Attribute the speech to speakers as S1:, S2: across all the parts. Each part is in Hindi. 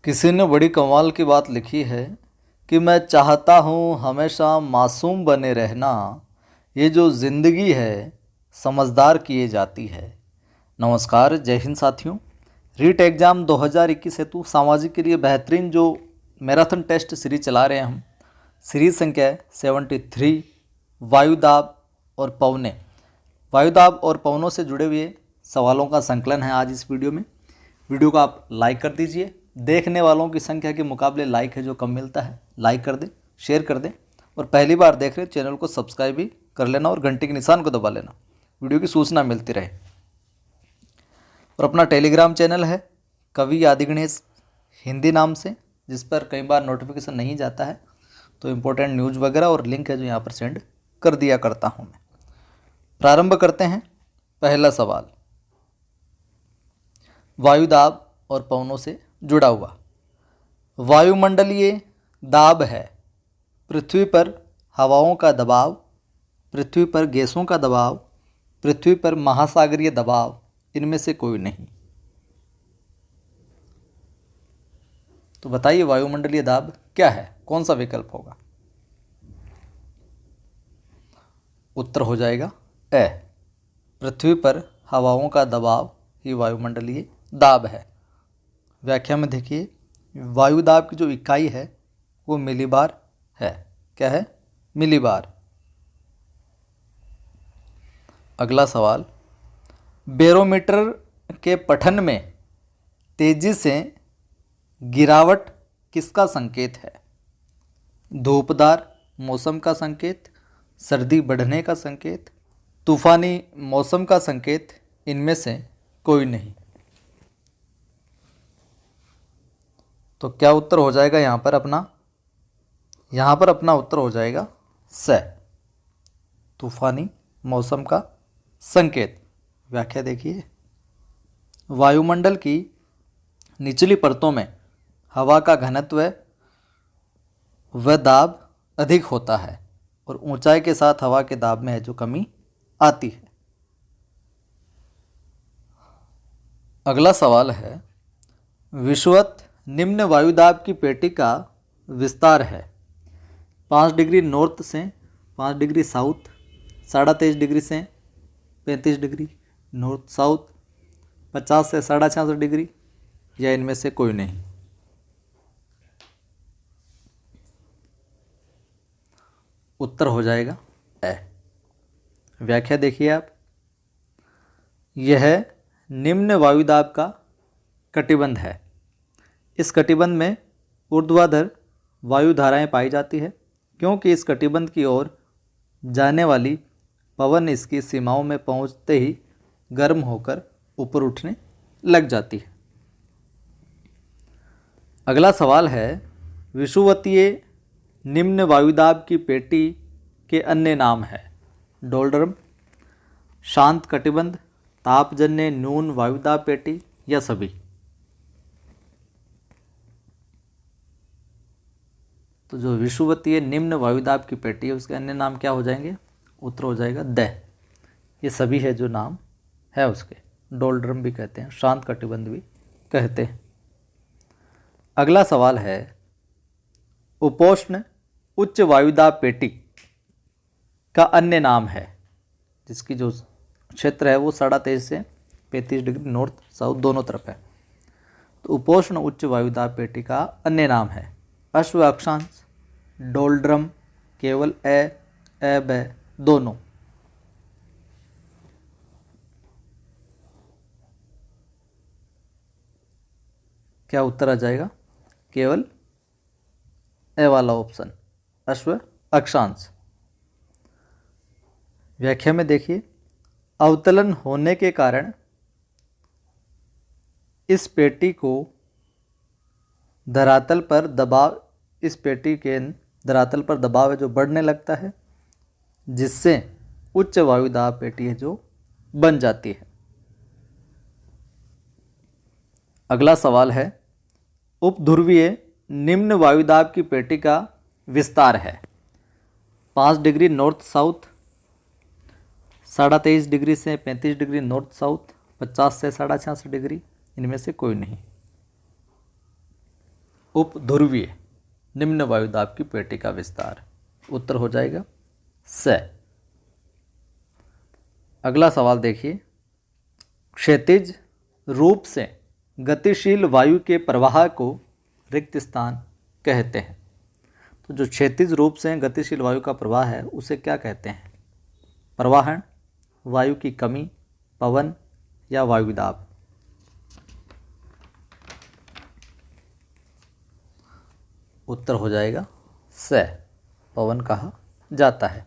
S1: किसी ने बड़ी कमाल की बात लिखी है कि मैं चाहता हूँ हमेशा मासूम बने रहना, ये जो ज़िंदगी है समझदार किए जाती है। नमस्कार, जय हिंद साथियों। रीट एग्ज़ाम 2021 हेतु सामाजिक के लिए बेहतरीन जो मैराथन टेस्ट सीरीज चला रहे हैं हम, सीरीज संख्या है 73, वायुदाब और पवने। वायुदाब और पवनों से जुड़े हुए सवालों का संकलन है आज इस वीडियो में। वीडियो को आप लाइक कर दीजिए। देखने वालों की संख्या के मुकाबले लाइक है जो कम मिलता है, लाइक कर दें, शेयर कर दें और पहली बार देख रहे चैनल को सब्सक्राइब भी कर लेना और घंटे के निशान को दबा लेना, वीडियो की सूचना मिलती रहे। और अपना टेलीग्राम चैनल है कवि आदि गणेश हिंदी नाम से, जिस पर कई बार नोटिफिकेशन नहीं जाता है, तो इम्पोर्टेंट न्यूज़ वगैरह और लिंक है जो यहाँ पर सेंड कर दिया करता हूँ मैं। प्रारंभ करते हैं। पहला सवाल वायुदाब और पवनों से जुड़ा हुआ। वायुमंडलीय दाब है पृथ्वी पर हवाओं का दबाव, पृथ्वी पर गैसों का दबाव, पृथ्वी पर महासागरीय दबाव, इनमें से कोई नहीं। तो बताइए वायुमंडलीय दाब क्या है, कौन सा विकल्प होगा? उत्तर हो जाएगा ए, पृथ्वी पर हवाओं का दबाव ही वायुमंडलीय दाब है। व्याख्या में देखिए, वायुदाब की जो इकाई है वो मिलीबार है। क्या है? मिलीबार। अगला सवाल, बैरोमीटर के पठन में तेजी से गिरावट किसका संकेत है? धूपदार मौसम का संकेत, सर्दी बढ़ने का संकेत, तूफानी मौसम का संकेत, इनमें से कोई नहीं। तो क्या उत्तर हो जाएगा यहाँ पर अपना? यहाँ पर अपना उत्तर हो जाएगा स, तूफानी मौसम का संकेत। व्याख्या देखिए, वायुमंडल की निचली परतों में हवा का घनत्व व दाब अधिक होता है और ऊंचाई के साथ हवा के दाब में है जो कमी आती है। अगला सवाल है, विषुवत निम्न वायुदाब की पेटी का विस्तार है 5 डिग्री नॉर्थ से 5 डिग्री साउथ, 23.5 डिग्री से 35 डिग्री नॉर्थ साउथ, 50 से 66.5 डिग्री, या इनमें से कोई नहीं। उत्तर हो जाएगा ए। व्याख्या देखिए आप, यह निम्न वायुदाब का कटिबंध है। इस कटिबंध में ऊर्ध्वाधर वायु धाराएं पाई जाती है, क्योंकि इस कटिबंध की ओर जाने वाली पवन इसकी सीमाओं में पहुंचते ही गर्म होकर ऊपर उठने लग जाती है। अगला सवाल है, विषुवतीय निम्न वायुदाब की पेटी के अन्य नाम है? डोलड्रम, शांत कटिबंध, तापजन्य न्यून वायुदाब पेटी, या सभी? तो जो विषुवतीय निम्न वायुदाब की पेटी है उसके अन्य नाम क्या हो जाएंगे? उत्तर हो जाएगा द। ये सभी है जो नाम है उसके। डोलड्रम भी कहते हैं, शांत कटिबंध भी कहते हैं। अगला सवाल है, उपोष्ण उच्च वायुदाब पेटी का अन्य नाम है, जिसकी जो क्षेत्र है वो 23.5 से 35 डिग्री नॉर्थ साउथ दोनों तरफ है। तो उपोष्ण उच्च वायुदाब पेटी का अन्य नाम है अश्व अक्षांश, डोलड्रम, केवल ए ब दोनों। क्या उत्तर आ जाएगा? केवल ए वाला ऑप्शन, अश्व अक्षांश। व्याख्या में देखिए, अवतलन होने के कारण इस पेटी को धरातल पर दबाव, इस पेटी के धरातल पर दबाव है जो बढ़ने लगता है, जिससे उच्च वायुदाब पेटी है जो बन जाती है। अगला सवाल है, उपध्रुवीय निम्न वायुदाब की पेटी का विस्तार है 5 डिग्री नॉर्थ साउथ, 23.5 डिग्री से 35 डिग्री नॉर्थ साउथ, 50 से 66.5 डिग्री, इनमें से कोई नहीं। उपध्रुवीय निम्न वायुदाब की पेटी का विस्तार। उत्तर हो जाएगा स। अगला सवाल देखिए, क्षैतिज रूप से गतिशील वायु के प्रवाह को रिक्त स्थान कहते हैं। तो जो क्षैतिज रूप से गतिशील वायु का प्रवाह है उसे क्या कहते हैं? प्रवाहन, वायु की कमी, पवन या वायुदाब? उत्तर हो जाएगा स, पवन कहा जाता है।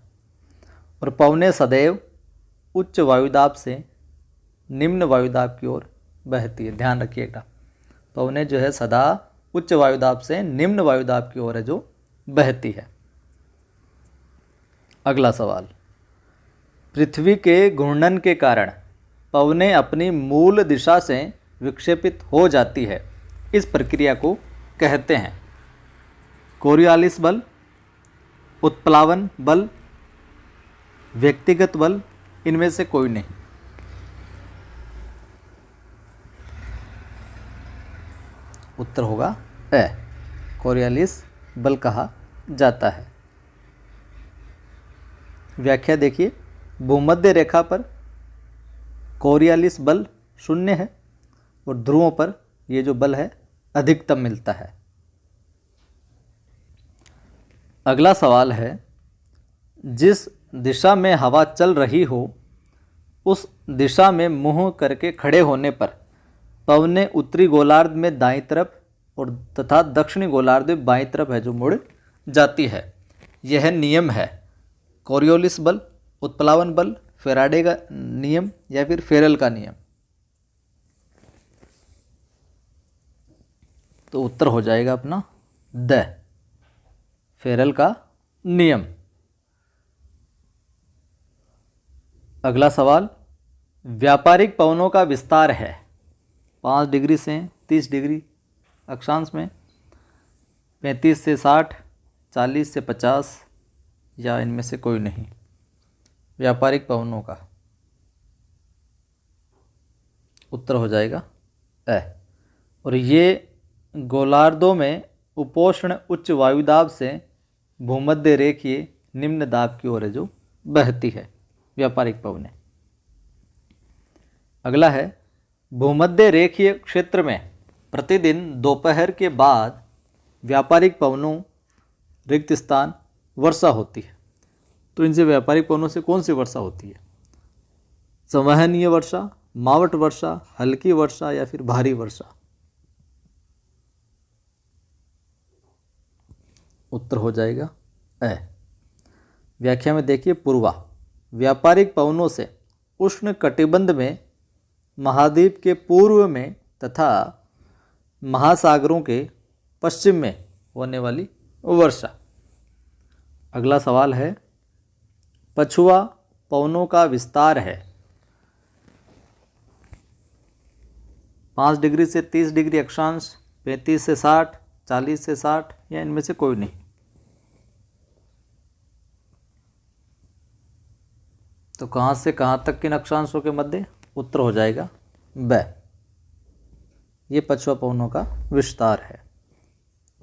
S1: और पवनें सदैव उच्च वायुदाब से निम्न वायुदाब की ओर बहती है। ध्यान रखिएगा, पवनें जो है सदा उच्च वायुदाब से निम्न वायुदाब की ओर है जो बहती है। अगला सवाल, पृथ्वी के घूर्णन के कारण पवनें अपनी मूल दिशा से विक्षेपित हो जाती है। इस प्रक्रिया को कहते हैं कोरियोलिस बल, उत्प्लावन बल, व्यक्तिगत बल, इनमें से कोई नहीं। उत्तर होगा ए, कोरियोलिस बल कहा जाता है। व्याख्या देखिए, भूमध्य रेखा पर कोरियोलिस बल 0 है और ध्रुवों पर ये जो बल है अधिकतम मिलता है। अगला सवाल है, जिस दिशा में हवा चल रही हो उस दिशा में मुंह करके खड़े होने पर पवनें उत्तरी गोलार्ध में दाईं तरफ और तथा दक्षिणी गोलार्ध में बाईं तरफ है जो मुड़ जाती है। यह नियम है कोरियोलिस बल, उत्प्लावन बल, फैराडे का नियम या फिर फेरल का नियम? तो उत्तर हो जाएगा अपना द, फेरल का नियम। अगला सवाल, व्यापारिक पवनों का विस्तार है 5 डिग्री से 30 डिग्री अक्षांश में, 35 से 60, 40 से 50 या इनमें से कोई नहीं। व्यापारिक पवनों का उत्तर हो जाएगा ए। और ये गोलार्धों में उपोष्ण उच्च वायुदाब से भूमध्य रेखीय निम्न दाब की ओर जो बहती है, व्यापारिक पवनें। अगला है, भूमध्य रेखीय क्षेत्र में प्रतिदिन दोपहर के बाद व्यापारिक पवनों रिक्त स्थान वर्षा होती है। तो इनसे व्यापारिक पवनों से कौन सी वर्षा होती है? संवहनीय वर्षा, मावट वर्षा, हल्की वर्षा या फिर भारी वर्षा? उत्तर हो जाएगा ए। व्याख्या में देखिए, पूर्वा व्यापारिक पवनों से उष्ण कटिबंध में महाद्वीप के पूर्व में तथा महासागरों के पश्चिम में होने वाली वर्षा। अगला सवाल है, पछुआ पवनों का विस्तार है 5 डिग्री से 30 डिग्री अक्षांश, 35 से 60, 40 से 60 या इनमें से कोई नहीं। तो कहाँ से कहाँ तक किन अक्षांशों के मध्य? उत्तर हो जाएगा ब, ये पछुआ पवनों का विस्तार है।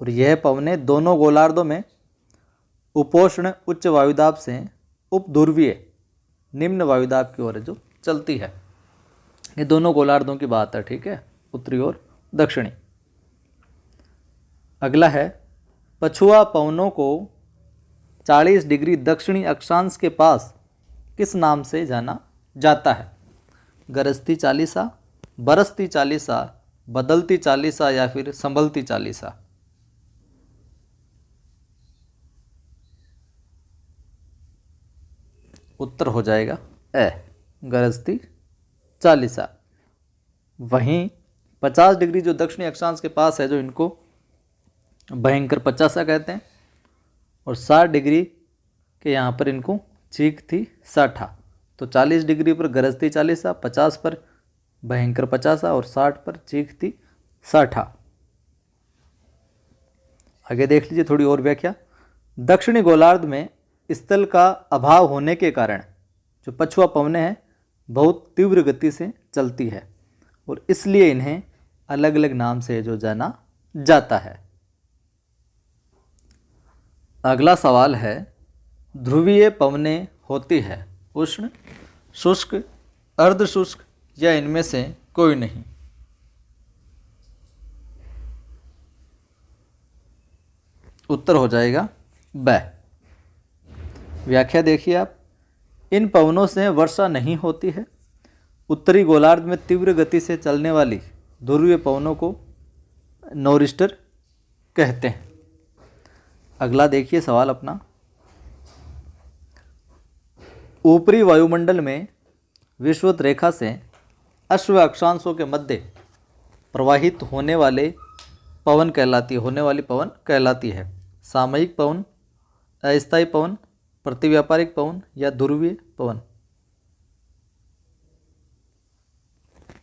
S1: और यह पवनें दोनों गोलार्धों में उपोष्ण उच्च वायुदाब से उपध्रुवीय निम्न वायुदाब की ओर जो चलती है। ये दोनों गोलार्धों की बात है, ठीक है, उत्तरी और दक्षिणी। अगला है, पछुआ पवनों को 40 डिग्री दक्षिणी अक्षांश के पास किस नाम से जाना जाता है? गरजती चालीसा, बरसती चालीसा, बदलती चालीसा या फिर संभलती चालीसा? उत्तर हो जाएगा ए, गरजती चालीसा। वहीं 50 डिग्री जो दक्षिणी अक्षांश के पास है जो इनको भयंकर 50सा कहते हैं, और 60 डिग्री के यहाँ पर इनको चीख थी 60। तो 40 डिग्री पर गरजती चालीसा, 50 पर भयंकर 50सा और 60 पर चीख थी 60। आगे देख लीजिए थोड़ी और व्याख्या। दक्षिणी गोलार्ध में स्थल का अभाव होने के कारण जो पछुआ पवनें हैं बहुत तीव्र गति से चलती है और इसलिए इन्हें अलग अलग नाम से जो जाना जाता है। अगला सवाल है, ध्रुवीय पवनें होती है उष्ण, शुष्क, अर्ध शुष्क या इनमें से कोई नहीं। उत्तर हो जाएगा ब। व्याख्या देखिए आप, इन पवनों से वर्षा नहीं होती है। उत्तरी गोलार्ध में तीव्र गति से चलने वाली ध्रुवीय पवनों को नॉरिस्टर कहते हैं। अगला देखिए सवाल अपना, ऊपरी वायुमंडल में विषुवत रेखा से अश्व अक्षांशों के मध्य प्रवाहित होने वाली पवन कहलाती है। सामयिक पवन, अस्थायी पवन, प्रतिव्यापारिक पवन या ध्रुवीय पवन।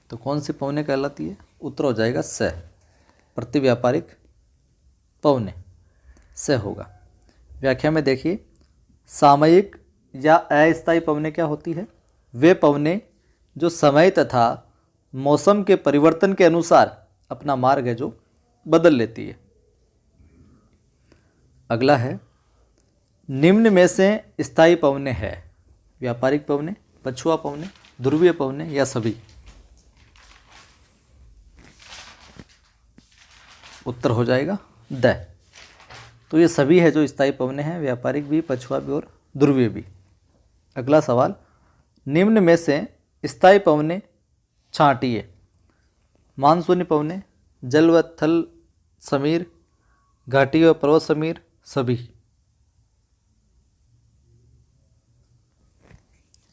S1: तो कौन सी पवनें कहलाती है? उत्तर हो जाएगा स, प्रतिव्यापारिक पवनें, स होगा। व्याख्या में देखिए, सामयिक या अस्थायी पवनें क्या होती है? वे पवनें जो समय तथा मौसम के परिवर्तन के अनुसार अपना मार्ग है जो बदल लेती है। अगला है, निम्न में से स्थायी पवनें है व्यापारिक पवनें, पछुआ पवनें, ध्रुवीय पवनें या सभी। उत्तर हो जाएगा द। तो ये सभी है जो स्थायी पवनें हैं, व्यापारिक भी, पछुआ भी और ध्रुवीय भी। अगला सवाल, निम्न में से स्थायी पवनें छांटिए। मानसूनी पवनें, जल व थल समीर, घाटी व पर्वत समीर, सभी।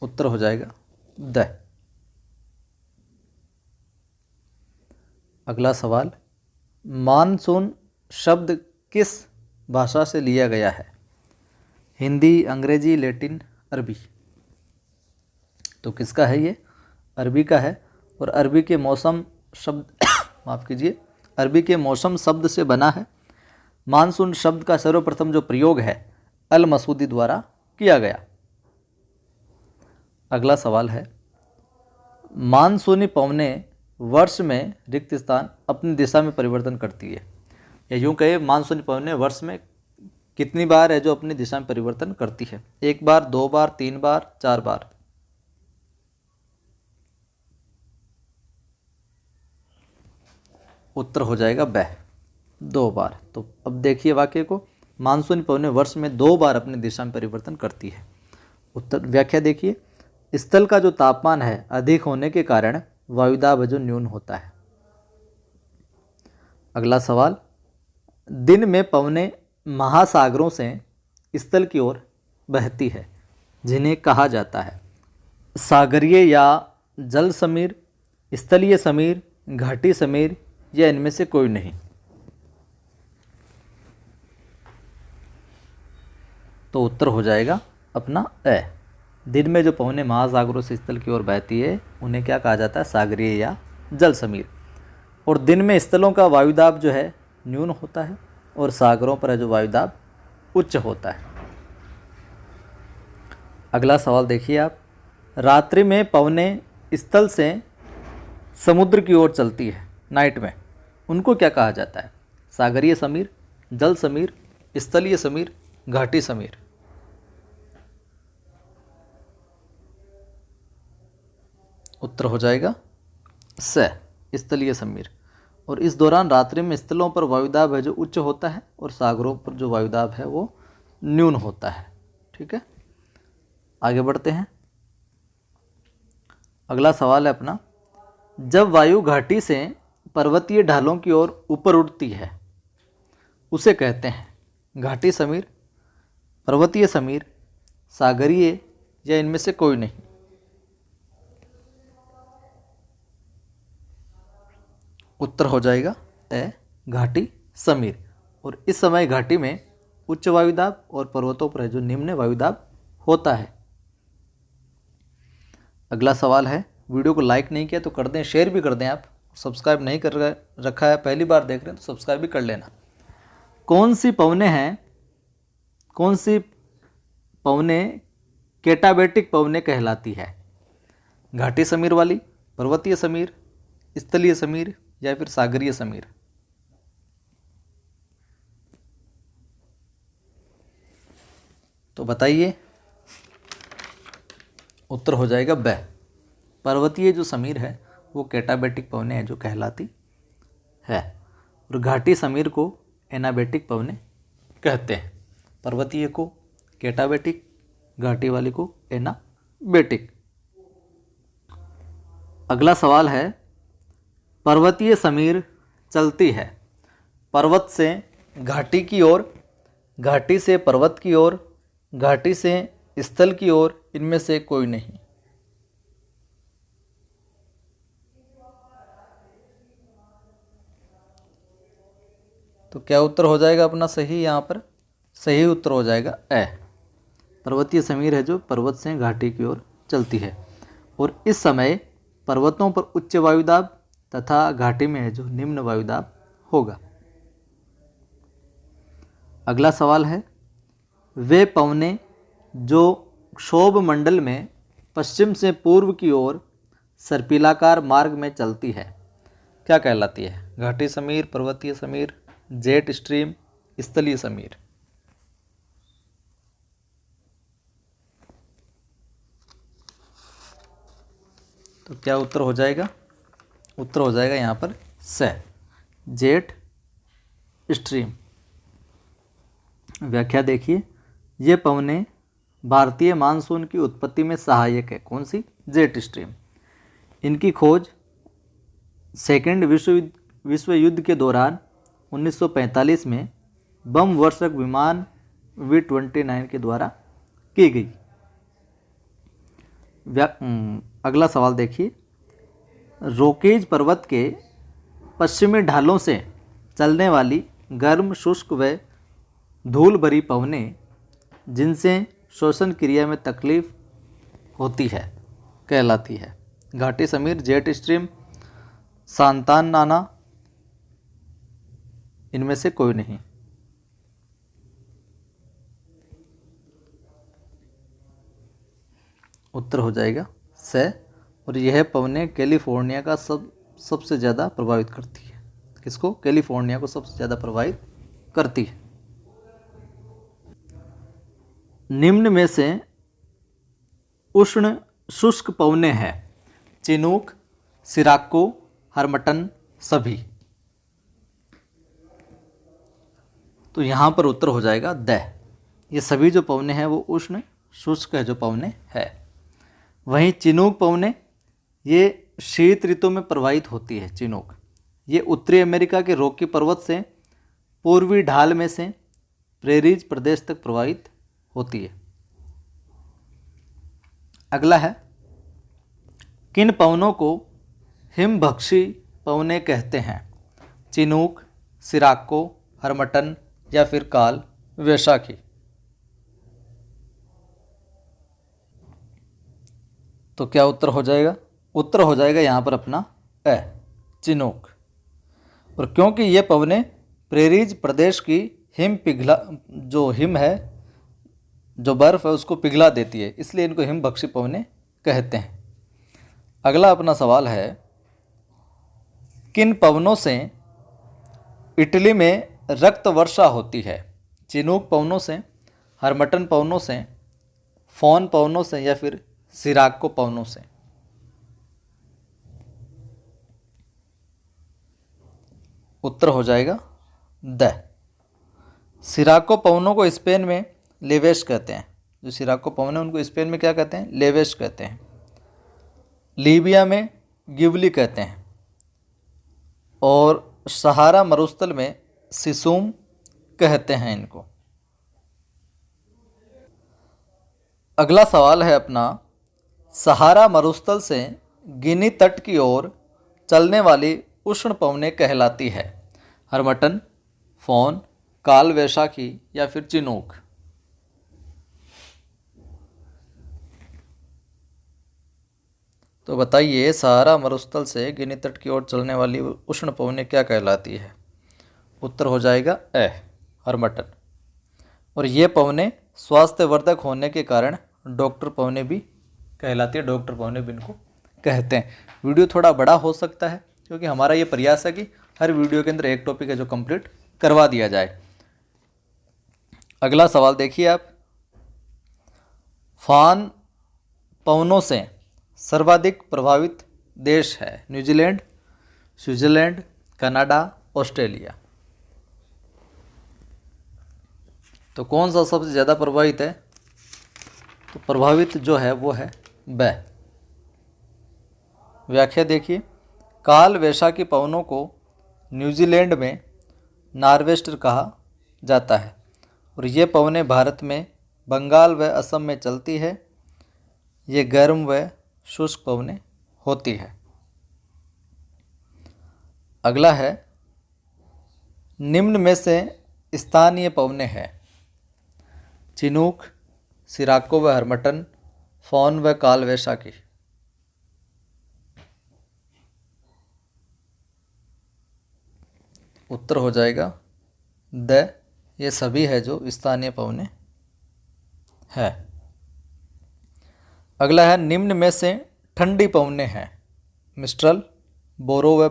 S1: उत्तर हो जाएगा द। अगला सवाल, मानसून शब्द किस भाषा से लिया गया है? हिंदी, अंग्रेजी, लैटिन, अरबी। तो किसका है ये? अरबी का है। और अरबी के मौसम शब्द माफ़ कीजिए, अरबी के मौसम शब्द से बना है। मानसून शब्द का सर्वप्रथम जो प्रयोग है अल मसूदी द्वारा किया गया। अगला सवाल है, मानसूनी पवनें वर्ष में रिक्त स्थान अपनी दिशा में परिवर्तन करती है। या यूँ कहे, मानसूनी पवनें वर्ष में कितनी बार है जो अपनी दिशा में परिवर्तन करती है? 1 बार, 2 बार, 3 बार, 4 बार। उत्तर हो जाएगा ब, 2 बार। तो अब देखिए वाक्य को, मानसूनी पवनें वर्ष में 2 बार अपनी दिशा में परिवर्तन करती है। उत्तर व्याख्या देखिए, स्थल का जो तापमान है अधिक होने के कारण वायुदाब है जो न्यून होता है। अगला सवाल, दिन में पवनें महासागरों से स्थल की ओर बहती है, जिन्हें कहा जाता है सागरीय या जल समीर, स्थलीय समीर, घाटी समीर या इनमें से कोई नहीं। तो उत्तर हो जाएगा अपना अ। दिन में जो पवनें महासागरों से स्थल की ओर बहती है उन्हें क्या कहा जाता है? सागरीय या जल समीर। और दिन में स्थलों का वायुदाब जो है न्यून होता है और सागरों पर जो वायुदाब उच्च होता है। अगला सवाल देखिए आप, रात्रि में पवनें स्थल से समुद्र की ओर चलती है नाइट में, उनको क्या कहा जाता है? सागरीय समीर, जल समीर, स्थलीय समीर, घाटी समीर। उत्तर हो जाएगा स, स्थलीय समीर। और इस दौरान रात्रि में स्थलों पर वायुदाब है जो उच्च होता है और सागरों पर जो वायुदाब है वो न्यून होता है। ठीक है, आगे बढ़ते हैं। अगला सवाल है अपना, जब वायु घाटी से पर्वतीय ढालों की ओर ऊपर उठती है उसे कहते हैं घाटी समीर, पर्वतीय समीर, सागरीय या इनमें से कोई नहीं। उत्तर हो जाएगा ए, घाटी समीर। और इस समय घाटी में उच्च वायुदाब और पर्वतों पर जो निम्न वायुदाब होता है। अगला सवाल है, वीडियो को लाइक नहीं किया तो कर दें, शेयर भी कर दें। आप सब्सक्राइब नहीं कर रखा है, पहली बार देख रहे हैं तो सब्सक्राइब भी कर लेना। कौन सी पवनें कैटाबेटिक पवनें कहलाती है? घाटी समीर वाली, पर्वतीय समीर, स्थलीय समीर या फिर सागरीय समीर। तो बताइए, उत्तर हो जाएगा ब। पर्वतीय जो समीर है वो कैटाबेटिक पवने है जो कहलाती है, और घाटी समीर को एनाबेटिक पवने कहते हैं। पर्वतीय को कैटाबेटिक, घाटी वाले को एनाबेटिक। अगला सवाल है, पर्वतीय समीर चलती है पर्वत से घाटी की ओर, घाटी से पर्वत की ओर, घाटी से स्थल की ओर, इनमें से कोई नहीं। तो क्या उत्तर हो जाएगा अपना सही? यहाँ पर सही उत्तर हो जाएगा ए। पर्वतीय समीर है जो पर्वत से घाटी की ओर चलती है, और इस समय पर्वतों पर उच्च वायुदाब तथा घाटी में है जो निम्न वायुदाब होगा। अगला सवाल है, वे पवने जो क्षोभ मंडल में पश्चिम से पूर्व की ओर सर्पिलाकार मार्ग में चलती है क्या कहलाती है? घाटी समीर, पर्वतीय समीर, जेट स्ट्रीम, स्थलीय समीर। तो क्या उत्तर हो जाएगा? उत्तर हो जाएगा यहाँ पर स, जेट स्ट्रीम। व्याख्या देखिए, ये पवने भारतीय मानसून की उत्पत्ति में सहायक है। कौन सी? Jet stream. इनकी खोज सेकेंड विश्व युद्ध के दौरान 1945 में बम वर्षक विमान V-29 के द्वारा की गई। अगला सवाल देखिए, रोकीज पर्वत के पश्चिमी ढालों से चलने वाली गर्म, शुष्क व धूल भरी पवनें जिनसे श्वसन क्रिया में तकलीफ होती है कहलाती है? घाटी समीर, जेट स्ट्रीम, सांतान नाना, इनमें से कोई नहीं। उत्तर हो जाएगा स, और यह पवनें कैलिफोर्निया का सबसे ज़्यादा प्रभावित करती है। किसको? कैलिफोर्निया को सबसे ज़्यादा प्रभावित करती है। निम्न में से उष्ण शुष्क पवने हैं चिनूक, सिराको, हरमटन, सभी। तो यहाँ पर उत्तर हो जाएगा द। ये सभी जो पवने हैं वो उष्ण शुष्क है जो पवने है। वहीं चिनूक पवने ये शीत ऋतु में प्रवाहित होती है। चिनूक ये उत्तरी अमेरिका के रॉकी पर्वत से पूर्वी ढाल में से प्रेरीज प्रदेश तक प्रवाहित होती है। अगला है, किन पवनों को हिमभक्षी पवने कहते हैं? चिनूक, सिराको, हरमटन या फिर काल वैशाखी। तो क्या उत्तर हो जाएगा? उत्तर हो जाएगा यहाँ पर अपना ए, चिनूक। और क्योंकि ये पवने प्रेरीज प्रदेश की हिम पिघला, जो हिम है, जो बर्फ़ है उसको पिघला देती है, इसलिए इनको हिमभक्षी पवने कहते हैं। अगला अपना सवाल है, किन पवनों से इटली में रक्त वर्षा होती है? चिनूक पवनों से, हरमटन पवनों से, फोन पवनों से या फिर सिराको पवनों से। उत्तर हो जाएगा द। सिराको पवनों को स्पेन में लेवेश कहते हैं। जो सिराको पवन है उनको स्पेन में क्या कहते हैं? लेवेश कहते हैं। लीबिया में गिबली कहते हैं, और सहारा मरुस्थल में सिसुम कहते हैं इनको। अगला सवाल है अपना, सहारा मरुस्थल से गिनी तट की ओर चलने वाली उष्ण पवनें कहलाती है? हरमटन, फोन, काल वैशाखी या फिर चिनूक। तो बताइए, सहारा मरुस्थल से गिनी तट की ओर चलने वाली उष्ण पवनें क्या कहलाती है? उत्तर हो जाएगा ए, हरमटन। और ये पवनें स्वास्थ्यवर्धक होने के कारण डॉक्टर पवनें भी कहलाती है। डॉक्टर पवनें भी इनको कहते हैं। वीडियो थोड़ा बड़ा हो सकता है क्योंकि हमारा ये प्रयास है कि हर वीडियो के अंदर एक टॉपिक है जो कंप्लीट करवा दिया जाए। अगला सवाल देखिए आप, फान पवनों से सर्वाधिक प्रभावित देश है? New Zealand, Switzerland, Canada, Australia. तो कौन सा सबसे ज़्यादा प्रभावित है? तो प्रभावित जो है वो है ब। व्याख्या देखिए, काल वैशाखी पवनों को न्यूजीलैंड में नॉर्वेस्टर कहा जाता है और ये पवनें भारत में बंगाल व असम में चलती है। ये गर्म व शुष्क पवनें होती है। अगला है, निम्न में से स्थानीय पवनें हैं? चिनूक, सिराको व हरमटन, फौन व काल वैशाखी। उत्तर हो जाएगा द। ये सभी है जो स्थानीय पवनें है। अगला है, निम्न में से ठंडी पवनें हैं? मिस्ट्रल, बोरो व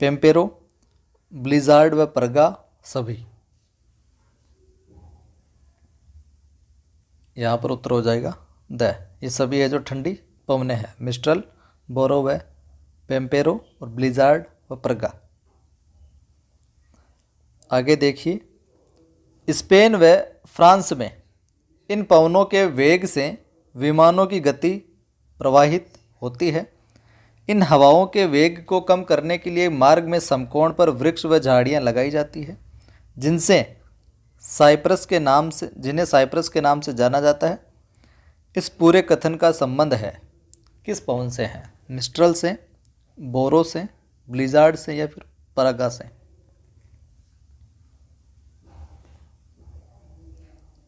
S1: पेम्पेरो, ब्लिजार्ड व परगा, सभी। यहाँ पर उत्तर हो जाएगा द। ये सभी है जो ठंडी पवनें हैं। मिस्ट्रल, बोरो व पेम्पेरो और ब्लिजार्ड व परगा। आगे देखिए, स्पेन व फ्रांस में इन पवनों के वेग से विमानों की गति प्रवाहित होती है। इन हवाओं के वेग को कम करने के लिए मार्ग में समकोण पर वृक्ष व झाड़ियाँ लगाई जाती है, जिन्हें साइप्रस के नाम से जाना जाता है। इस पूरे कथन का संबंध है किस पवन से है? मिस्ट्रल से, बोरो से, ब्लिजार्ड से या फिर परगा से?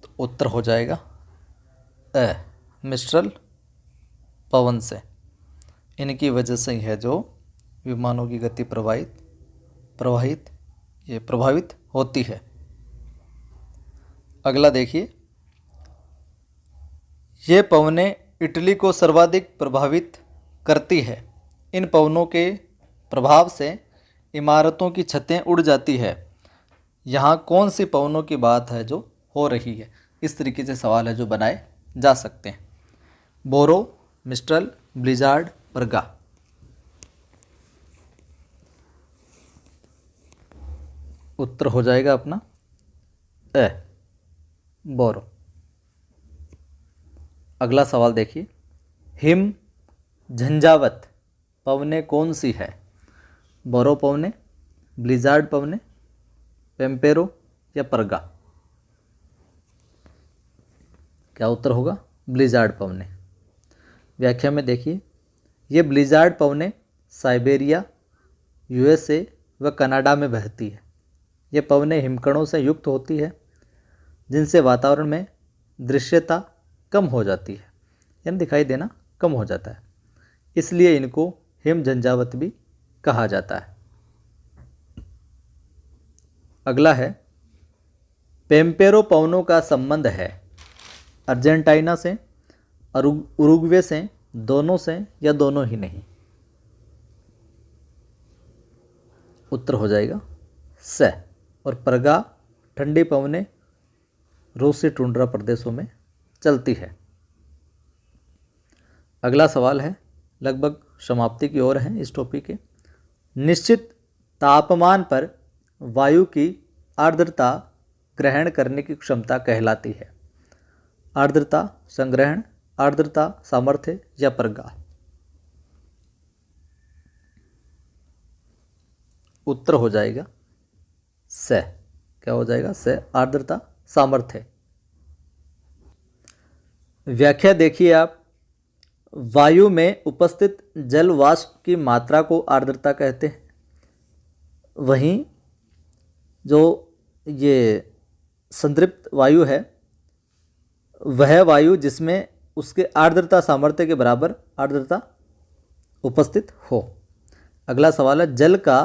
S1: तो उत्तर हो जाएगा मिस्ट्रल पवन से। इनकी वजह से ही है जो विमानों की गति प्रभावित होती है। अगला देखिए, ये पवनें इटली को सर्वाधिक प्रभावित करती है। इन पवनों के प्रभाव से इमारतों की छतें उड़ जाती है। यहाँ कौन सी पवनों की बात है जो हो रही है? इस तरीके से सवाल है जो बनाए जा सकते हैं। बोरो, मिस्ट्रल, ब्लिजार्ड, परगा। उत्तर हो जाएगा अपना बोरो। अगला सवाल देखिए, हिम झंझावत पवनें कौन सी है? बोरो पवनें, ब्लिजार्ड पवनें, पेम्पेरो या परगा? क्या उत्तर होगा? ब्लिजार्ड पवनें। व्याख्या में देखिए, ये ब्लिजार्ड पवनें साइबेरिया, यूएसए व कनाडा में बहती है। ये पवनें हिमकणों से युक्त होती है, जिनसे वातावरण में दृश्यता कम हो जाती है, यानी दिखाई देना कम हो जाता है। इसलिए इनको हिम झंझावत भी कहा जाता है। अगला है, पेम्पेरो पवनों का संबंध है अर्जेंटीना से, उरुग्वे से, दोनों से या दोनों ही नहीं? उत्तर हो जाएगा स। और परगा ठंडी पवनें रूसी टुंड्रा प्रदेशों में चलती है। अगला सवाल है, लगभग समाप्ति की ओर है इस टॉपिक के। निश्चित तापमान पर वायु की आर्द्रता ग्रहण करने की क्षमता कहलाती है? आर्द्रता संग्रहण, आर्द्रता सामर्थ्य या परगा? उत्तर हो जाएगा स। क्या हो जाएगा? स, आर्द्रता सामर्थ्य। व्याख्या देखिए आप, वायु में उपस्थित जल वाष्प की मात्रा को आर्द्रता कहते हैं। वहीं जो ये संतृप्त वायु है वह वायु जिसमें उसके आर्द्रता सामर्थ्य के बराबर आर्द्रता उपस्थित हो। अगला सवाल है, जल का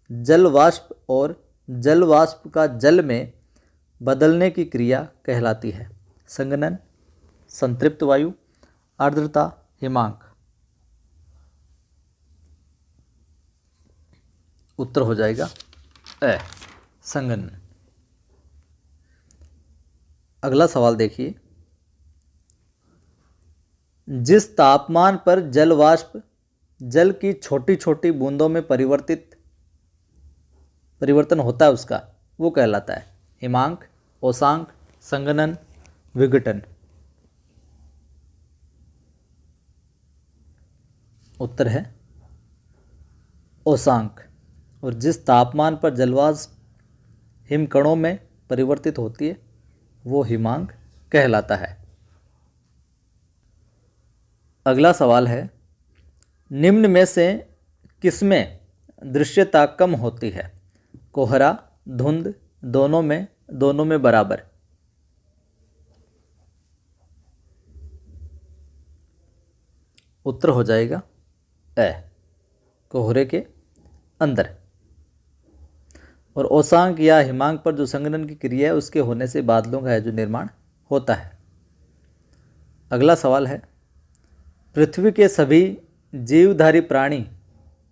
S1: जल वाष्प और जल वाष्प का जल में बदलने की क्रिया कहलाती है? संघनन, संतृप्त वायु, आर्द्रता, हिमांक? उत्तर हो जाएगा संघनन। अगला सवाल देखिए, जिस तापमान पर जल वाष्प जल की छोटी छोटी बूंदों में परिवर्तन होता है उसका वो कहलाता है हिमांक, ओसांक, संघनन, विघटन। उत्तर है ओसांक। और जिस तापमान पर जलवाष्प हिमकणों में परिवर्तित होती है वो हिमांक कहलाता है। अगला सवाल है, निम्न में से किसमें दृश्यता कम होती है? कोहरा, धुंध, दोनों में बराबर। उत्तर हो जाएगा ए, कोहरे के अंदर। और ओसांक या हिमांक पर जो संघनन की क्रिया है उसके होने से बादलों का जो निर्माण होता है। अगला सवाल है, पृथ्वी के सभी जीवधारी प्राणी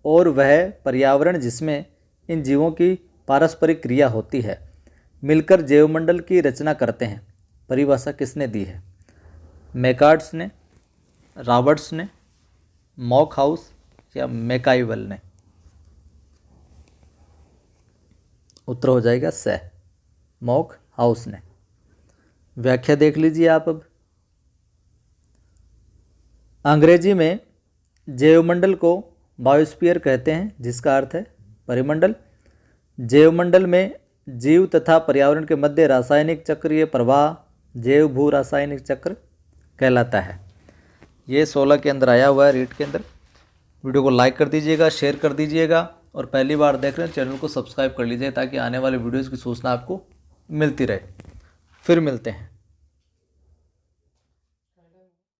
S1: और वह पर्यावरण जिसमें इन जीवों की पारस्परिक क्रिया होती है मिलकर जैवमंडल की रचना करते हैं, परिभाषा किसने दी है? मैकार्ड्स ने, रॉबर्ट्स ने, मॉक हाउस या मैकाइवल ने? उत्तर हो जाएगा से, मॉक हाउस ने। व्याख्या देख लीजिए आप अब। अंग्रेजी में जैवमंडल को बायोस्फीयर कहते हैं जिसका अर्थ है परिमंडल। जैवमंडल में जीव तथा पर्यावरण के मध्य रासायनिक चक्रीय प्रवाह जैव भू रासायनिक चक्र कहलाता है। ये 16 के अंदर आया हुआ है रीड के अंदर। वीडियो को लाइक कर दीजिएगा, शेयर कर दीजिएगा और पहली बार देख रहे हैं चैनल को सब्सक्राइब कर लीजिए ताकि आने वाले वीडियोज़ की सूचना आपको मिलती रहे। फिर मिलते हैं।